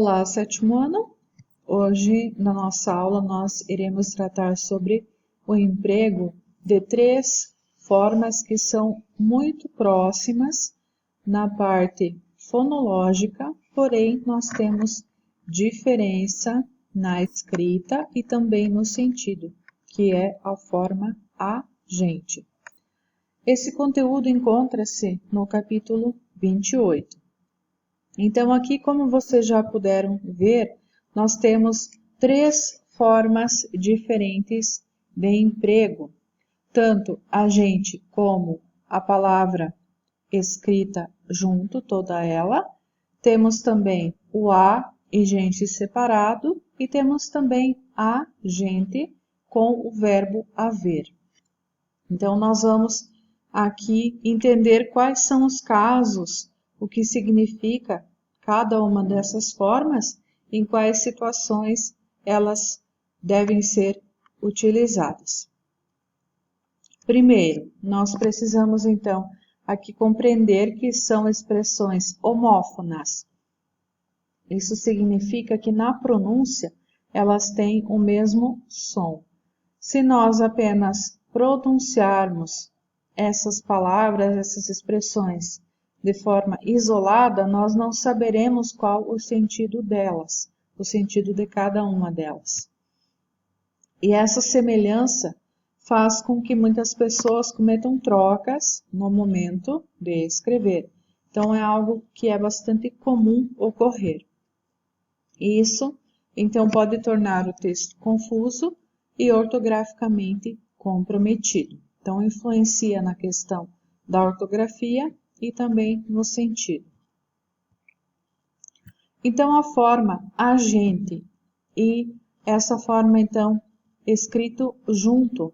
Olá, sétimo ano! Hoje, na nossa aula, nós iremos tratar sobre o emprego de 3 formas que são muito próximas na parte fonológica, porém, nós temos diferença na escrita e também no sentido, que é a forma agente. Esse conteúdo encontra-se no capítulo 28. Então, aqui, como vocês já puderam ver, nós temos 3 formas diferentes de emprego. Tanto agente como a palavra escrita junto, toda ela. Temos também o a e gente separado. E temos também a gente com o verbo haver. Então, nós vamos aqui entender quais são os casos, o que significa cada uma dessas formas, em quais situações elas devem ser utilizadas. Primeiro, nós precisamos então aqui compreender que são expressões homófonas. Isso significa que na pronúncia elas têm o mesmo som. Se nós apenas pronunciarmos essas palavras, essas expressões de forma isolada, nós não saberemos qual o sentido delas, o sentido de cada uma delas. E essa semelhança faz com que muitas pessoas cometam trocas no momento de escrever. Então, é algo que é bastante comum ocorrer. Isso, então, pode tornar o texto confuso e ortograficamente comprometido. Então, influencia na questão da ortografia e também no sentido. Então, a forma agente e essa forma, então, escrito junto,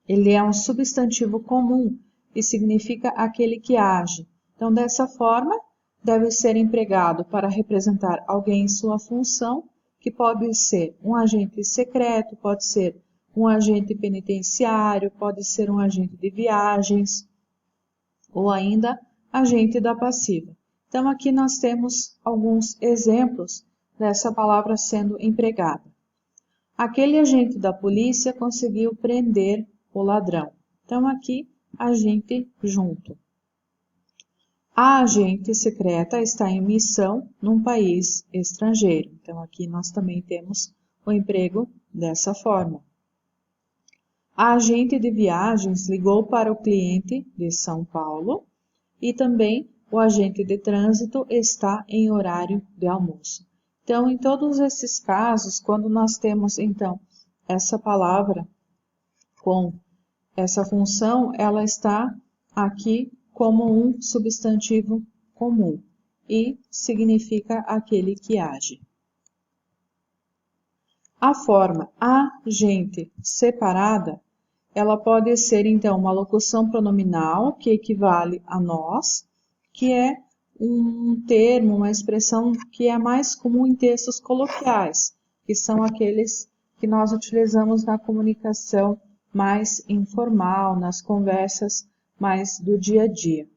ele é um substantivo comum e significa aquele que age. Então, dessa forma, deve ser empregado para representar alguém em sua função, que pode ser um agente secreto, pode ser um agente penitenciário, pode ser um agente de viagens, ou ainda agente da passiva. Então, aqui nós temos alguns exemplos dessa palavra sendo empregada. Aquele agente da polícia conseguiu prender o ladrão. Então, aqui, agente junto. A agente secreta está em missão num país estrangeiro. Então, aqui nós também temos o emprego dessa forma. A agente de viagens ligou para o cliente de São Paulo e também o agente de trânsito está em horário de almoço. Então, em todos esses casos, quando nós temos, então, essa palavra com essa função, ela está aqui como um substantivo comum e significa aquele que age. A forma agente separada, ela pode ser, então, uma locução pronominal, que equivale a nós, que é um termo, uma expressão que é mais comum em textos coloquiais, que são aqueles que nós utilizamos na comunicação mais informal, nas conversas mais do dia a dia.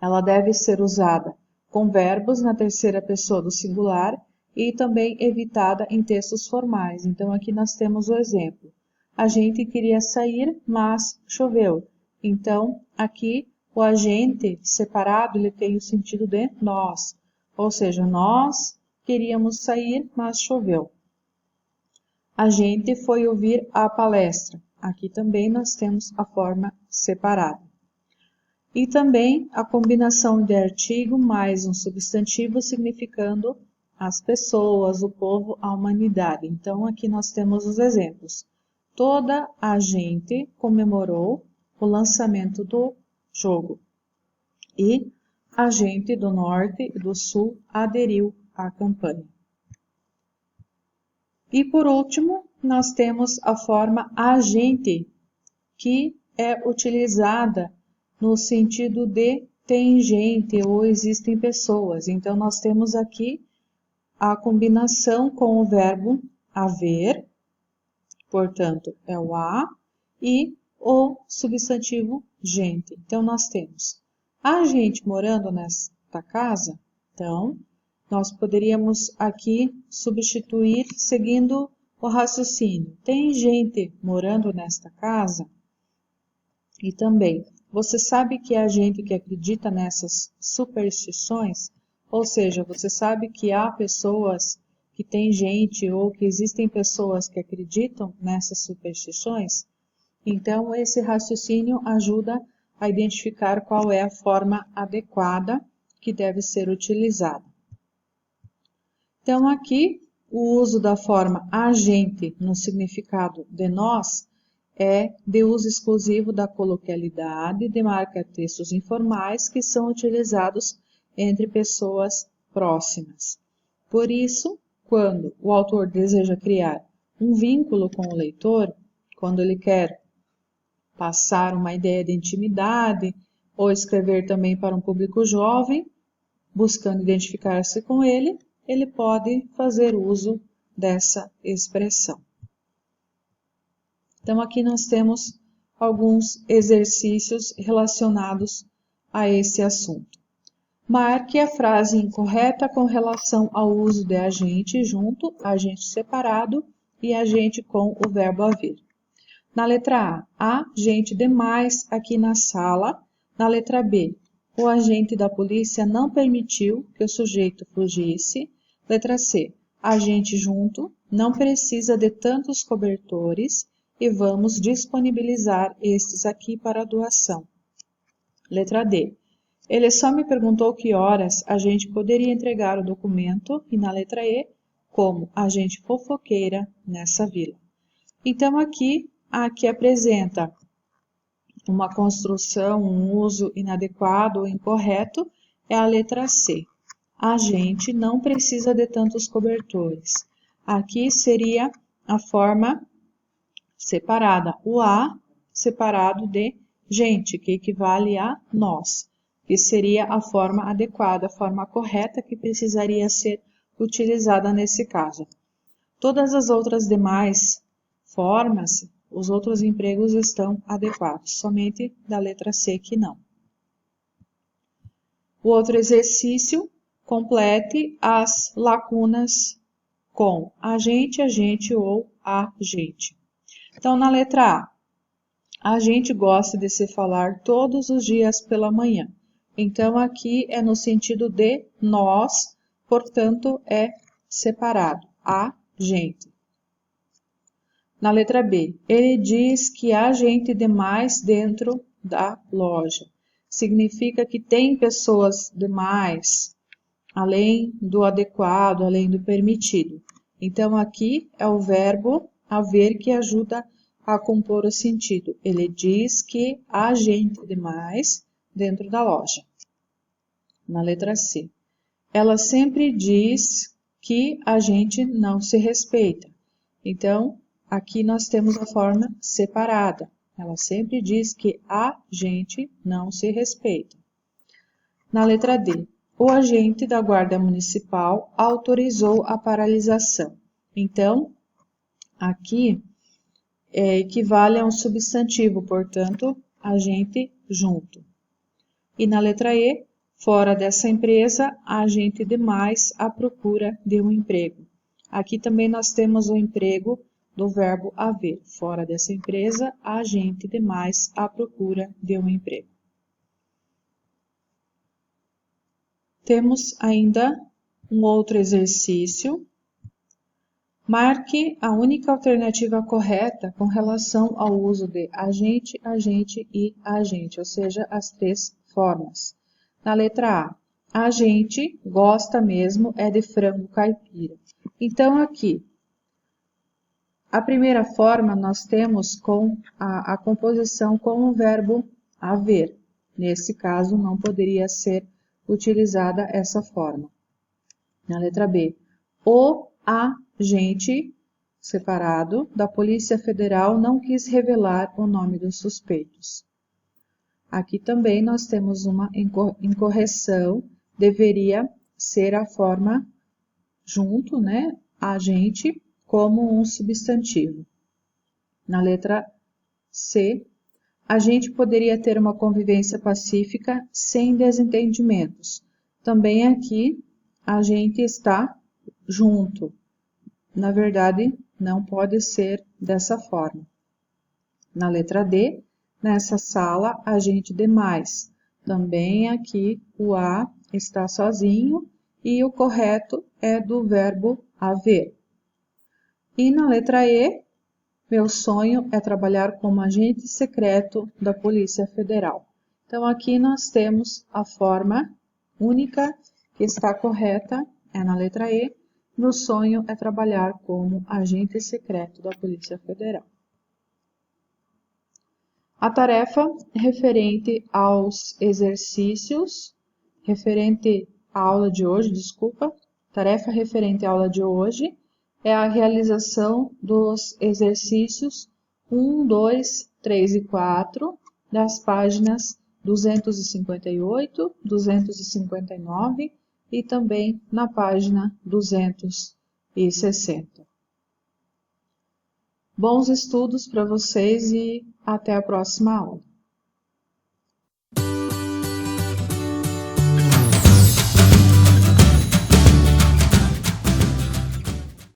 Ela deve ser usada com verbos na terceira pessoa do singular e também evitada em textos formais. Então, aqui nós temos o exemplo. A gente queria sair, mas choveu. Então, aqui o agente separado ele tem o sentido de nós. Ou seja, nós queríamos sair, mas choveu. A gente foi ouvir a palestra. Aqui também nós temos a forma separada. E também a combinação de artigo mais um substantivo significando as pessoas, o povo, a humanidade. Então, aqui nós temos os exemplos. Toda a gente comemorou o lançamento do jogo. E a gente do norte e do sul aderiu à campanha. E por último, nós temos a forma agente, que é utilizada no sentido de tem gente ou existem pessoas. Então, nós temos aqui a combinação com o verbo haver, portanto, é o a, e o substantivo gente. Então, nós temos a gente morando nesta casa. Então, nós poderíamos aqui substituir seguindo o raciocínio. Tem gente morando nesta casa? E também, você sabe que há gente que acredita nessas superstições? Ou seja, você sabe que há pessoas, que tem gente ou que existem pessoas que acreditam nessas superstições? Então, esse raciocínio ajuda a identificar qual é a forma adequada que deve ser utilizada. Então, aqui, o uso da forma a gente no significado de nós é de uso exclusivo da coloquialidade, demarca textos informais que são utilizados entre pessoas próximas. Por isso, quando o autor deseja criar um vínculo com o leitor, quando ele quer passar uma ideia de intimidade ou escrever também para um público jovem, buscando identificar-se com ele, ele pode fazer uso dessa expressão. Então, aqui nós temos alguns exercícios relacionados a esse assunto. Marque a frase incorreta com relação ao uso de agente junto, agente separado e agente com o verbo haver. Na letra A, há gente demais aqui na sala. Na letra B, o agente da polícia não permitiu que o sujeito fugisse. Letra C, a gente junto não precisa de tantos cobertores e vamos disponibilizar estes aqui para doação. Letra D, ele só me perguntou que horas a gente poderia entregar o documento e na letra E, como a gente fofoqueira nessa vila. Então aqui apresenta uma construção, um uso inadequado ou incorreto, é a letra C. A gente não precisa de tantos cobertores. Aqui seria a forma separada, o a separado de gente, que equivale a nós, que seria a forma adequada, a forma correta que precisaria ser utilizada nesse caso. Todas as outras demais formas, os outros empregos estão adequados, somente da letra C que não. O outro exercício, complete as lacunas com agente, agente ou agente. Então, na letra A gente gosta de se falar todos os dias pela manhã. Então, aqui é no sentido de nós, portanto, é separado, a gente. Na letra B, ele diz que há gente demais dentro da loja. Significa que tem pessoas demais, além do adequado, além do permitido. Então, aqui é o verbo haver que ajuda a compor o sentido. Ele diz que há gente demais dentro da loja. Na letra C, ela sempre diz que a gente não se respeita. Então, aqui nós temos a forma separada. Ela sempre diz que a gente não se respeita. Na letra D, o agente da Guarda Municipal autorizou a paralisação. Então, aqui equivale a um substantivo, portanto, agente junto. E na letra E, fora dessa empresa, há gente demais à procura de um emprego. Aqui também nós temos o emprego do verbo haver. Fora dessa empresa, há gente demais à procura de um emprego. Temos ainda um outro exercício. Marque a única alternativa correta com relação ao uso de agente, agente e agente, ou seja, as três formas. Na letra A gente gosta mesmo é de frango caipira. Então, aqui, a primeira forma nós temos com a composição com o verbo haver. Nesse caso, não poderia ser utilizada essa forma. Na letra B, o agente separado da Polícia Federal não quis revelar o nome dos suspeitos. Aqui também nós temos uma incorreção, deveria ser a forma junto, né, agente, como um substantivo. Na letra C, a gente poderia ter uma convivência pacífica sem desentendimentos. Também aqui a gente está junto. Na verdade, não pode ser dessa forma. Na letra D, nessa sala, a gente demais. Também aqui o A está sozinho e o correto é do verbo haver. E na letra E, meu sonho é trabalhar como agente secreto da Polícia Federal. Então, aqui nós temos a forma única que está correta, é na letra E. Meu sonho é trabalhar como agente secreto da Polícia Federal. A tarefa referente aos exercícios, referente à aula de hoje, tarefa referente à aula de hoje é a realização dos exercícios 1, 2, 3 e 4 das páginas 258, 259 e também na página 260. Bons estudos para vocês e até a próxima aula.